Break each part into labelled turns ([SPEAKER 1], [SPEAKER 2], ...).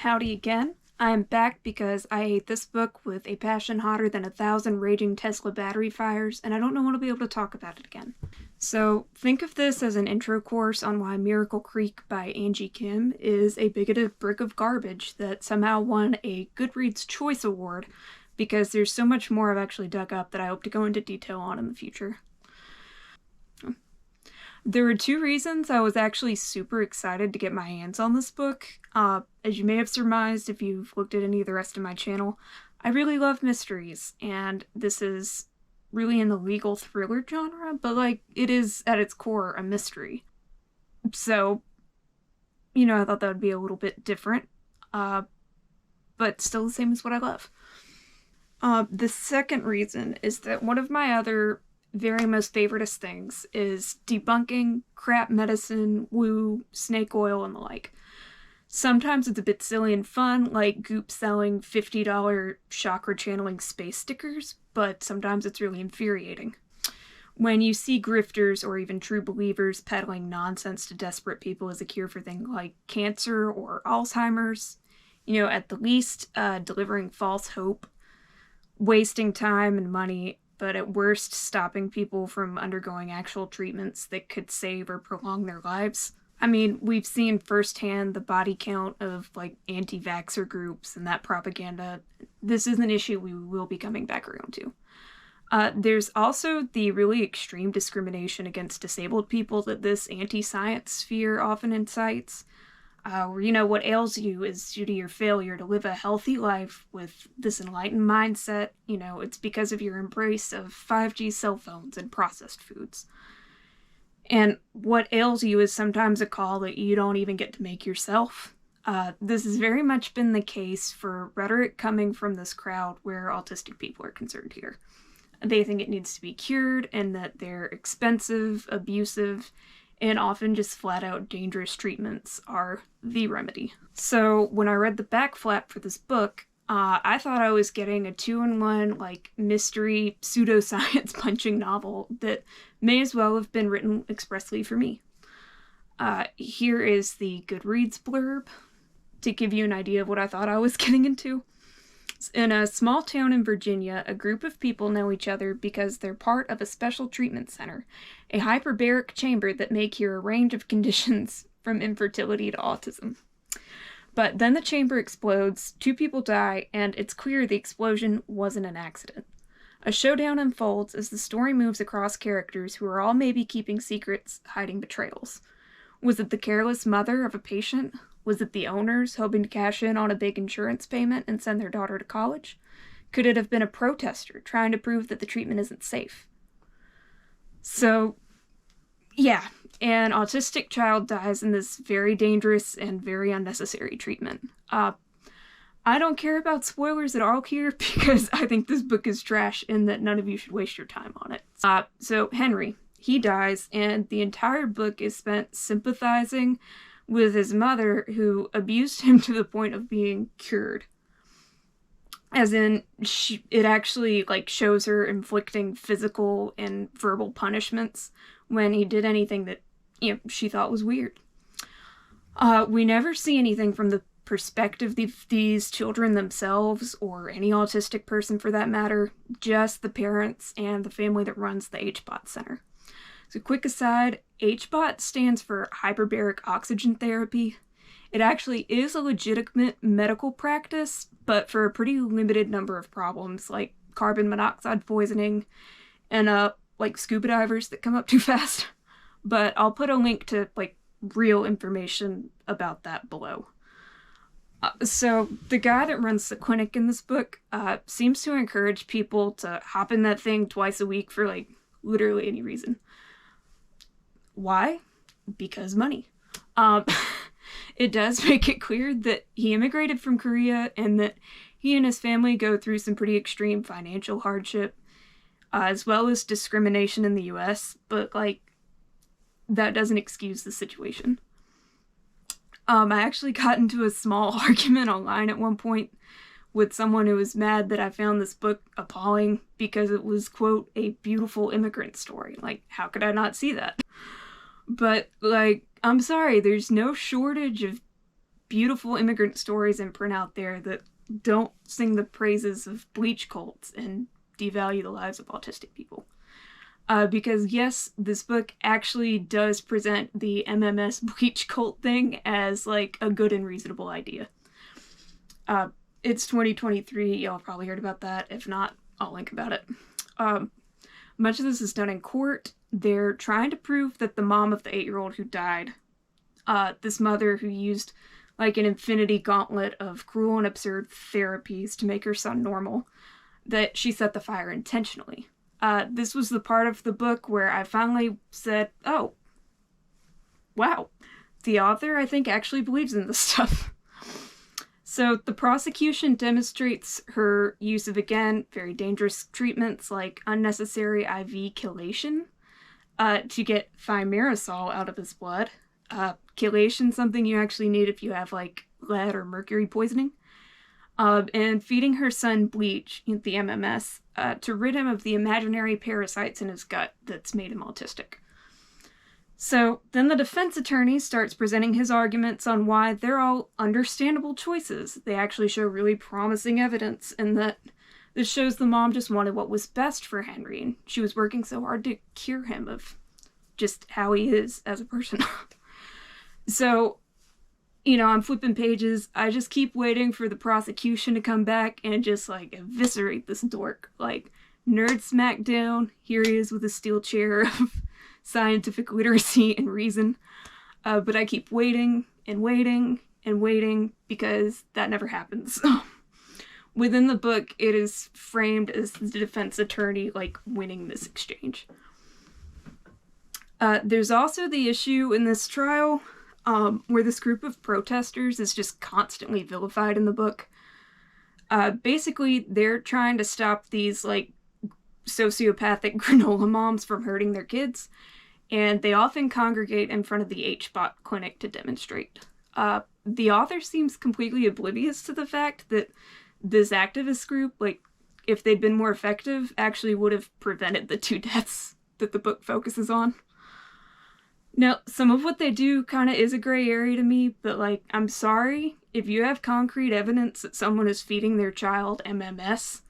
[SPEAKER 1] Howdy again. I am back because I hate this book with a passion hotter than 1,000 raging Tesla battery fires, and I don't know when I'll be able to talk about it again. So think of this as an intro course on why Miracle Creek by Angie Kim is a bigoted brick of garbage that somehow won a Goodreads Choice Award, because there's so much more I've actually dug up that I hope to go into detail on in the future. There were two reasons I was actually super excited to get my hands on this book. As you may have surmised if you've looked at any of the rest of my channel, I really love mysteries, and this is really in the legal thriller genre, but it is at its core a mystery. So, I thought that would be a little bit different, but still the same as what I love. The second reason is that one of my other very most favoriteest things is debunking crap medicine, woo, snake oil, and the like. Sometimes it's a bit silly and fun, like Goop selling $50 chakra channeling space stickers, but sometimes it's really infuriating. When you see grifters or even true believers peddling nonsense to desperate people as a cure for things like cancer or Alzheimer's, at the least, delivering false hope, wasting time and money, but at worst, stopping people from undergoing actual treatments that could save or prolong their lives. I mean, we've seen firsthand the body count of, anti-vaxxer groups and that propaganda. This is an issue we will be coming back around to. There's also the really extreme discrimination against disabled people that this anti-science sphere often incites. What ails you is due to your failure to live a healthy life with this enlightened mindset. It's because of your embrace of 5G cell phones and processed foods. And what ails you is sometimes a call that you don't even get to make yourself. This has very much been the case for rhetoric coming from this crowd where autistic people are concerned here. They think it needs to be cured and that they're expensive, abusive, and often just flat-out dangerous treatments are the remedy. So when I read the back flap for this book, I thought I was getting a 2-in-1, mystery, pseudoscience punching novel that may as well have been written expressly for me. Here is the Goodreads blurb to give you an idea of what I thought I was getting into. In a small town in Virginia, a group of people know each other because they're part of a special treatment center, a hyperbaric chamber that may cure a range of conditions from infertility to autism. But then the chamber explodes, 2 people die, and it's clear the explosion wasn't an accident. A showdown unfolds as the story moves across characters who are all maybe keeping secrets, hiding betrayals. Was it the careless mother of a patient? Was it the owners hoping to cash in on a big insurance payment and send their daughter to college? Could it have been a protester trying to prove that the treatment isn't safe? So, yeah, an autistic child dies in this very dangerous and very unnecessary treatment. I don't care about spoilers at all here because I think this book is trash and that none of you should waste your time on it. So Henry, he dies, and the entire book is spent sympathizing with his mother, who abused him to the point of being cured. As in, it actually, shows her inflicting physical and verbal punishments when he did anything that, she thought was weird. We never see anything from the perspective of these children themselves, or any autistic person for that matter, just the parents and the family that runs the HBOT Center. So quick aside, HBOT stands for hyperbaric oxygen therapy. It actually is a legitimate medical practice, but for a pretty limited number of problems, like carbon monoxide poisoning and scuba divers that come up too fast. But I'll put a link to real information about that below. So the guy that runs the clinic in this book seems to encourage people to hop in that thing twice a week for literally any reason. Why? Because money. It does make it clear that he immigrated from Korea and that he and his family go through some pretty extreme financial hardship, as well as discrimination in the US, but that doesn't excuse the situation. I actually got into a small argument online at one point with someone who was mad that I found this book appalling because it was, quote, a beautiful immigrant story. How could I not see that? But, I'm sorry, there's no shortage of beautiful immigrant stories in print out there that don't sing the praises of bleach cults and devalue the lives of autistic people. Because yes, this book actually does present the MMS bleach cult thing as like a good and reasonable idea. It's 2023, y'all probably heard about that. If not, I'll link about it. Much of this is done in court. They're trying to prove that the mom of the 8-year-old who died, this mother who used like an infinity gauntlet of cruel and absurd therapies to make her son normal, that she set the fire intentionally. This was the part of the book where I finally said, oh, wow, the author, I think, actually believes in this stuff. So the prosecution demonstrates her use of, again, very dangerous treatments like unnecessary IV chelation to get thimerosal out of his blood. Chelation, something you actually need if you have like lead or mercury poisoning. And feeding her son bleach, the MMS, to rid him of the imaginary parasites in his gut that's made him autistic. So then the defense attorney starts presenting his arguments on why they're all understandable choices. They actually show really promising evidence, and that this shows the mom just wanted what was best for Henry, and she was working so hard to cure him of just how he is as a person. So, I'm flipping pages. I just keep waiting for the prosecution to come back and just, like, eviscerate this dork. Like, nerd smackdown. Here he is with a steel chair of scientific literacy and reason. But I keep waiting and waiting and waiting because that never happens. Within the book, it is framed as the defense attorney, like, winning this exchange. There's also the issue in this trial where this group of protesters is just constantly vilified in the book. Basically, they're trying to stop these, like, sociopathic granola moms from hurting their kids, and they often congregate in front of the HBOT clinic to demonstrate. The author seems completely oblivious to the fact that this activist group, like, if they'd been more effective, actually would have prevented the 2 deaths that the book focuses on. Now, some of what they do kind of is a gray area to me, but, like, I'm sorry, if you have concrete evidence that someone is feeding their child MMS,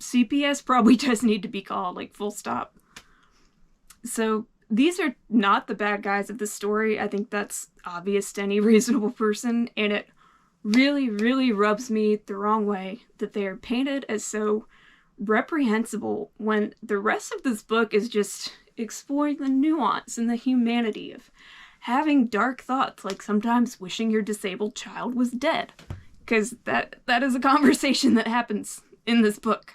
[SPEAKER 1] CPS probably does need to be called, like, full stop. So, these are not the bad guys of the story. I think that's obvious to any reasonable person, and it really, really rubs me the wrong way that they are painted as so reprehensible when the rest of this book is just exploring the nuance and the humanity of having dark thoughts, like sometimes wishing your disabled child was dead. Because that is a conversation that happens in this book.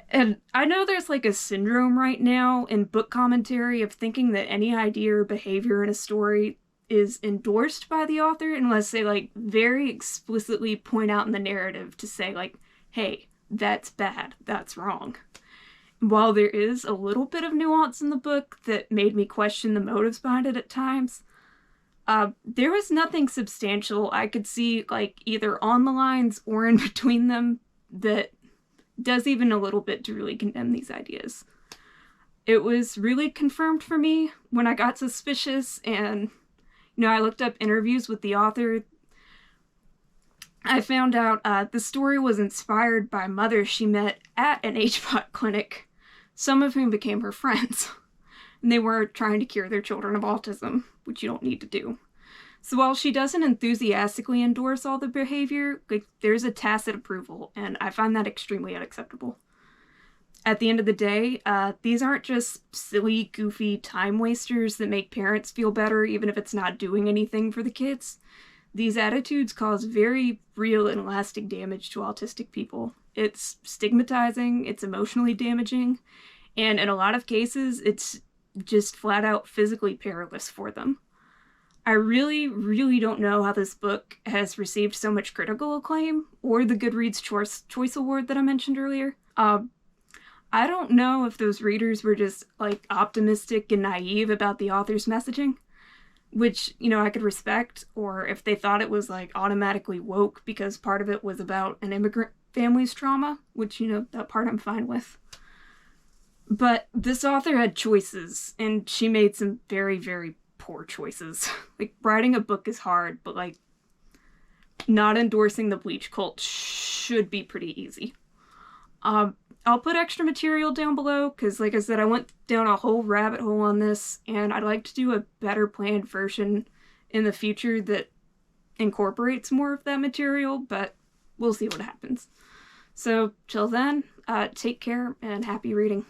[SPEAKER 1] And I know there's like a syndrome right now in book commentary of thinking that any idea or behavior in a story is endorsed by the author unless they like very explicitly point out in the narrative to say like, hey, that's bad, that's wrong. While there is a little bit of nuance in the book that made me question the motives behind it at times, there was nothing substantial I could see, like, either on the lines or in between them that does even a little bit to really condemn these ideas. It was really confirmed for me when I got suspicious and, I looked up interviews with the author. I found out the story was inspired by mothers she met at an HBOT clinic, some of whom became her friends. And they were trying to cure their children of autism, which you don't need to do. So while she doesn't enthusiastically endorse all the behavior, like, there's a tacit approval, and I find that extremely unacceptable. At the end of the day, these aren't just silly, goofy time wasters that make parents feel better even if it's not doing anything for the kids. These attitudes cause very real and lasting damage to autistic people. It's stigmatizing, it's emotionally damaging, and in a lot of cases, it's just flat out physically perilous for them. I really, really don't know how this book has received so much critical acclaim, or the Goodreads Choice Award that I mentioned earlier. I don't know if those readers were just, like, optimistic and naive about the author's messaging, which, I could respect, or if they thought it was, like, automatically woke because part of it was about an immigrant family's trauma, which, that part I'm fine with. But this author had choices, and she made some very, very poor choices. Like, writing a book is hard, but, like, not endorsing the bleach cult should be pretty easy. I'll put extra material down below, because like I said, I went down a whole rabbit hole on this, and I'd like to do a better planned version in the future that incorporates more of that material, but we'll see what happens. So, till then, take care and happy reading.